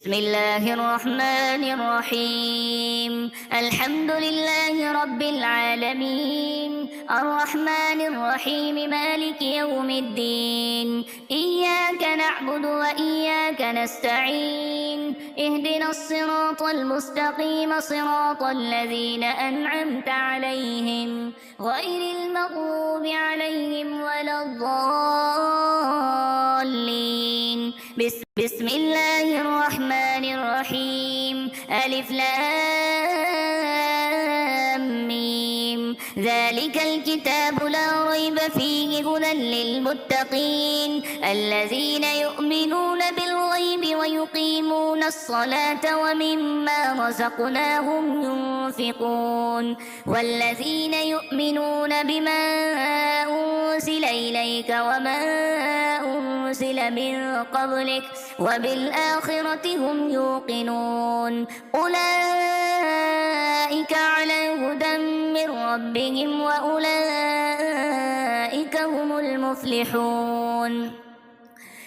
بسم الله الرحمن الرحيم. الحمد لله رب العالمين، الرحمن الرحيم، مالك يوم الدين. إياك نعبد وإياك نستعين، اهدنا الصراط المستقيم، صراط الذين أنعمت عليهم غير المغضوب عليهم ولا الضالين. بسم الله الرحمن الرحيم. ألف لام ميم. ذلك الكتاب لا ريب فيه هدى للمتقين الذين يؤمنون بالغيب ويقيمون الصلاة ومما رزقناهم ينفقون والذين يؤمنون بما أنزل إليك وما أنزل من قبلك وبالآخرة هم يوقنون أولئك على هدى من ربهم وأولئك هم المفلحون.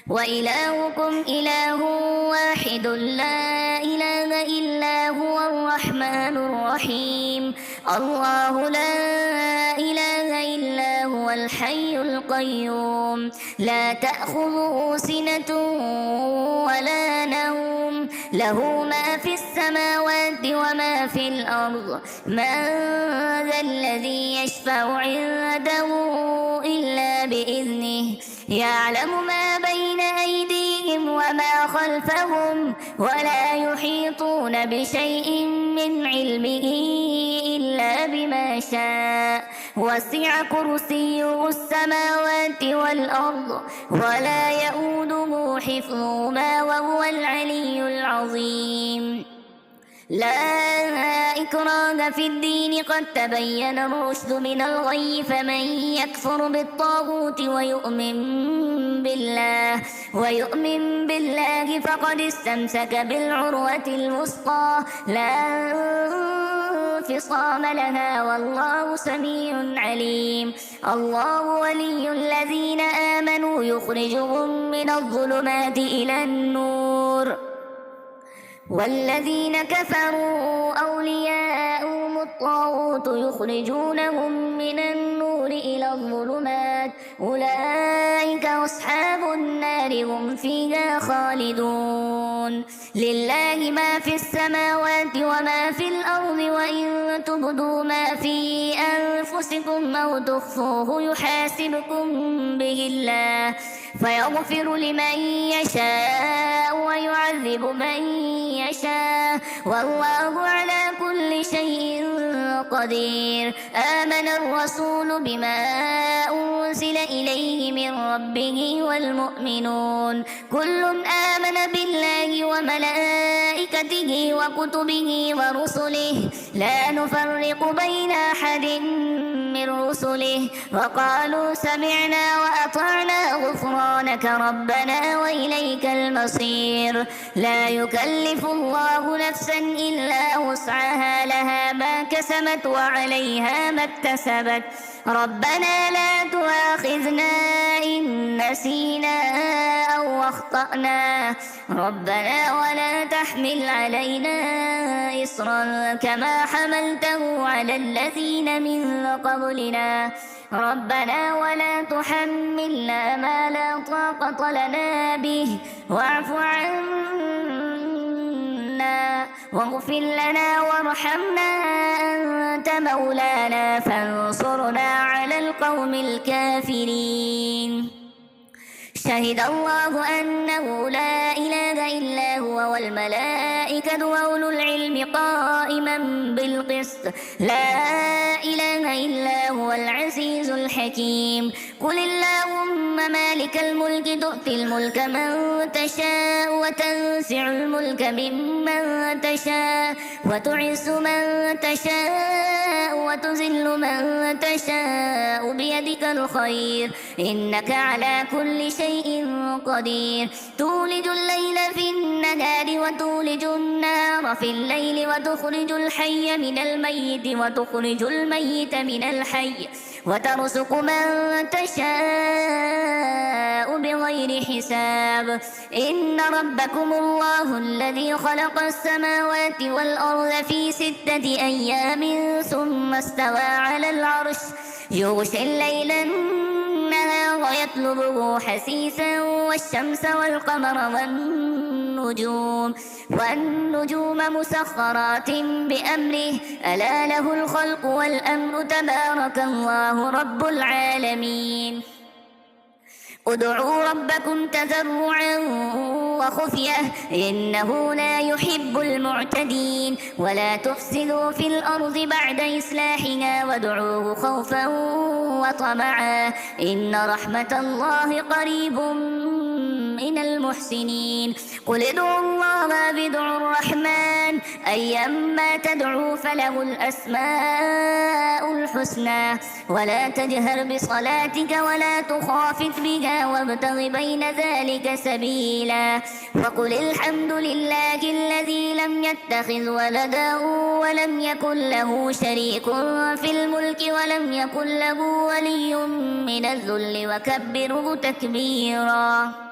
وإلهكم إله واحد لا إله إلا هو الرحمن الرحيم. الله لا إله إلا هو الحي القيوم لا تأخذه سنة ولا نوم له ما في السماوات وما في الأرض. من ذا الذي يشفع عنده إلا بإذنه يعلم ما بين أيديهم وما خلفهم ولا يحيطون بشيء من علمه إلا بما شاء. وسع كرسيه السماوات والأرض ولا يؤوده حفظهما وهو العلي العظيم. لا إكراه في الدين قد تبين الرشد من الغي فمن يكفر بالطاغوت ويؤمن بالله فقد استمسك بالعروة الوثقى لا انفصام لها والله سميع عليم. الله ولي الذين آمنوا يخرجهم من الظلمات إلى النور والذين كفروا أولياؤهم الطاغوت يخرجونهم من النور إلى الظلمات أولئك أصحاب النار هم فيها خالدون. لله ما في السماوات وما في الأرض وإن تبدوا ما في أنفسكم أو تخفوه يحاسبكم به الله فيغفر لمن يشاء ويعذب من يشاء والله على كل شيء قدير. آمن الرسول بما أنزل إليه من ربه والمؤمنون كل آمن بالله وملائكته وكتبه ورسله لا نفرق بين أحد من رسله وقالوا سمعنا وأطعنا غفرانك ربنا وإليك المصير. لا يكلف الله نفسا إلا وسعها لها ما كسبت وعليها ما اكتسبت ربنا لا تؤاخذنا إن نسينا أو أخطأنا ربنا ولا تحمل علينا إصرا كما حملته على الذين من قبلنا ربنا ولا تحملنا ما لا طاقة لنا به واعف عنا واغفر لنا وارحمنا أنت مولانا فانصرنا على القوم الكافرين. شهد الله أنه لا إله إلا هو والملائكة وأولو العلم قائما بالقسط لا إله إلا هو العزيز الحكيم. قل اللهم مالك الملك تؤتي الملك من تشاء وتنزع الملك ممن تشاء وتعز من تشاء وتذل من تشاء بيدك الخير إنك على كل شيء قدير. تولج الليل في النهار وتولج النهار طرف الليل وتخرج الحي من الميت وتخرج الميت من الحي وترزق من تشاء بغير حساب إن ربكم الله الذي خلق السماوات والأرض في 6 أيام ثم استوى على العرش يغشي الليل النهار يطلبه حثيثا والشمس والقمر والنجوم مسخرات بأمره ألا له الخلق والأمر تبارك الله رب العالمين ادعوا ربكم تضرعا وخفية إنه لا يحب المعتدين ولا تفسدوا في الأرض بعد إصلاحها وادعوه خوفا وطمعا إن رحمة الله قريب من المحسنين قل ادعوا الله بدعوا الرحمن أيما تدعوا فله الأسماء الحسنى ولا تجهر بصلاتك ولا تخافت بها وابتغ بين ذلك سبيلا وقل الحمد لله الذي لم يتخذ ولدا ولم يكن له شريك في الملك ولم يكن له ولي من الذل وكبره تكبيرا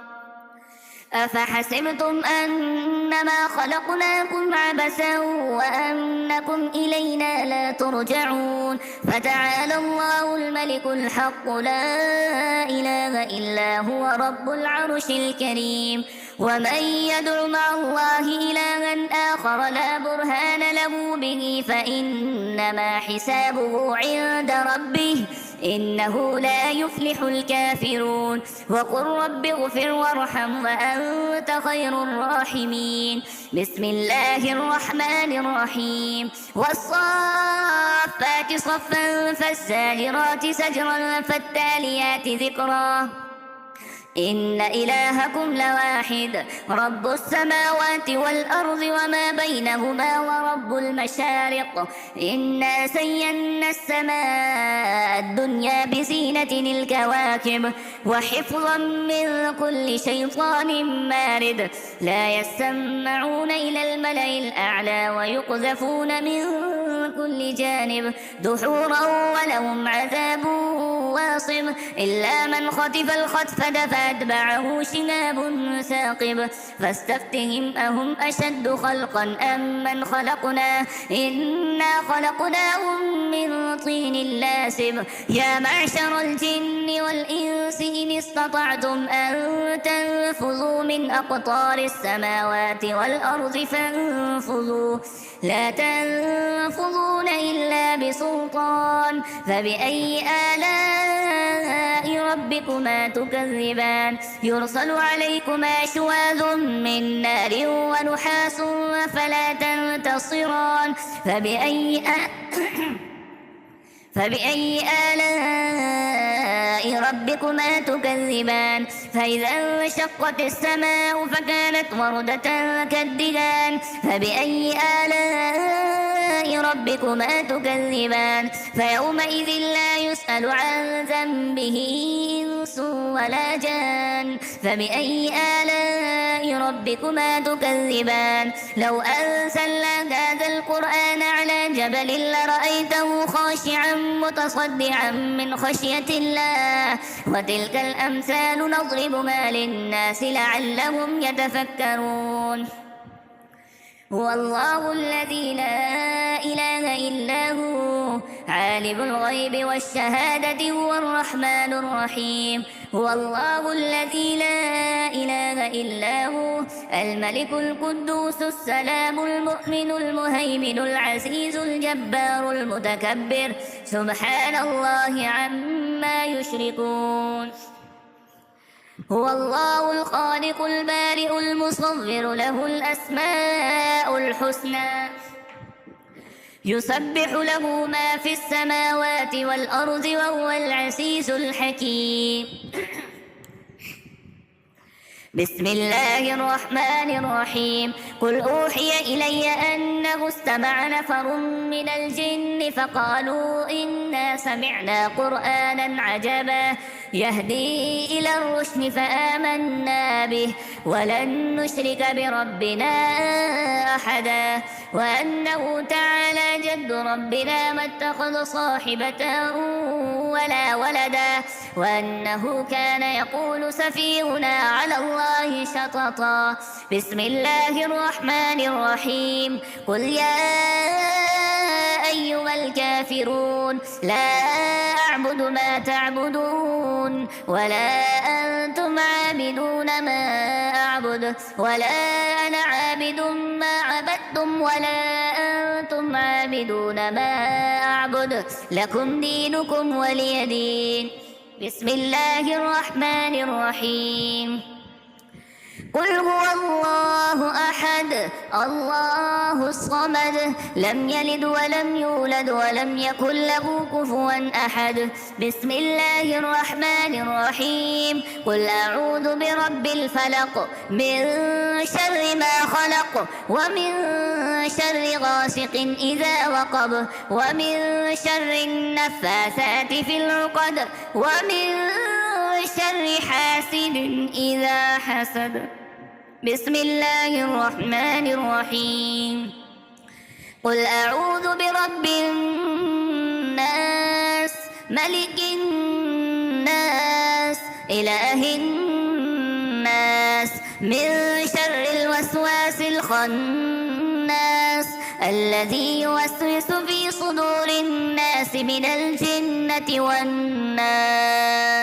أفحسبتم أنما خلقناكم عبثا وأنكم إلينا لا ترجعون فتعالى الله الملك الحق لا إله إلا هو رب العرش الكريم ومن يدع مع الله إلها آخر لا برهان له به فإنما حسابه عند ربه إنه لا يفلح الكافرون وقل رب اغفر وارحم وأنت خير الراحمين بسم الله الرحمن الرحيم والصافات صفا فالزاجرات سجرا فالتاليات ذكرا إن إلهكم لواحد رب السماوات والأرض وما بينهما ورب المشارق إنا زينا السماء الدنيا بزينة الكواكب وحفظا من كل شيطان مارد لا يسمعون إلى الملأ الأعلى ويقذفون من كل جانب دحورا ولهم عذاب واصب إلا من خطف الخطف فأتبعه شهاب ثاقب فاستفتهم أهم أشد خلقا أم من خلقنا إنا خلقناهم من طين لاسب يا معشر الجن والإنس إن استطعتم أن تنفذوا من أقطار السماوات والأرض فانفذوا لا تنفذون إلا بسلطان فبأي آلاء ربكما تكذبان يرسل عليكما شواذ من نار ونحاس فلا تنتصران فبأي آلاء ربكما تكذبان فإذا انشقت السماء فكانت وردة كالدهان فبأي آلاء ربكما تكذبان فيومئذ لا يسأل عن ذنبه إنس ولا جان فبأي آلاء ربكما تكذبان لو أنزلنا هذا القرآن على جبل لرأيته خاشعا متصدعا من خشية الله وتلك الأمثال نضربها للناس لعلهم يتفكرون هو الله الذي لا إله إلا هو عالم الغيب والشهادة هو الرحمن الرحيم هو الله الذي لا إله إلا هو الملك القدوس السلام المؤمن المهيمن العزيز الجبار المتكبر سبحان الله عما يشركون هو الله الخالق البارئ المصور له الأسماء الحسنى يسبح له ما في السماوات والأرض وهو العزيز الحكيم بسم الله الرحمن الرحيم قل أوحي إلي أنه استمع نفر من الجن فقالوا إنا سمعنا قرآنا عجبا يهدي إلى الرشد فآمنا به ولن نشرك بربنا أحدا وأنه تعالى جد ربنا ما اتخذ صاحبة ولا ولدا وأنه كان يقول سفيهنا على الله شططا. بسم الله الرحمن الرحيم. قل يا أيها الكافرون لا أعبد ما تعبدون ولا أنتم عابدون ما أعبد ولا أنا عابد ما عبدتم ولا أنتم عابدون ما أعبد لكم دينكم ولي دين. بسم الله الرحمن الرحيم. قل هو الله أحد الله الصمد لم يلد ولم يولد ولم يكن له كفوا أحد. بسم الله الرحمن الرحيم. قل أعوذ برب الفلق من شر ما خلق ومن شر غاسق إذا وقب ومن شر النفاثات في العقد ومن شر حاسد إذا حسد. بسم الله الرحمن الرحيم. قل أعوذ برب الناس ملك الناس إله الناس من شر الوسواس الخناس الذي يوسوس في صدور الناس من الجنة والناس.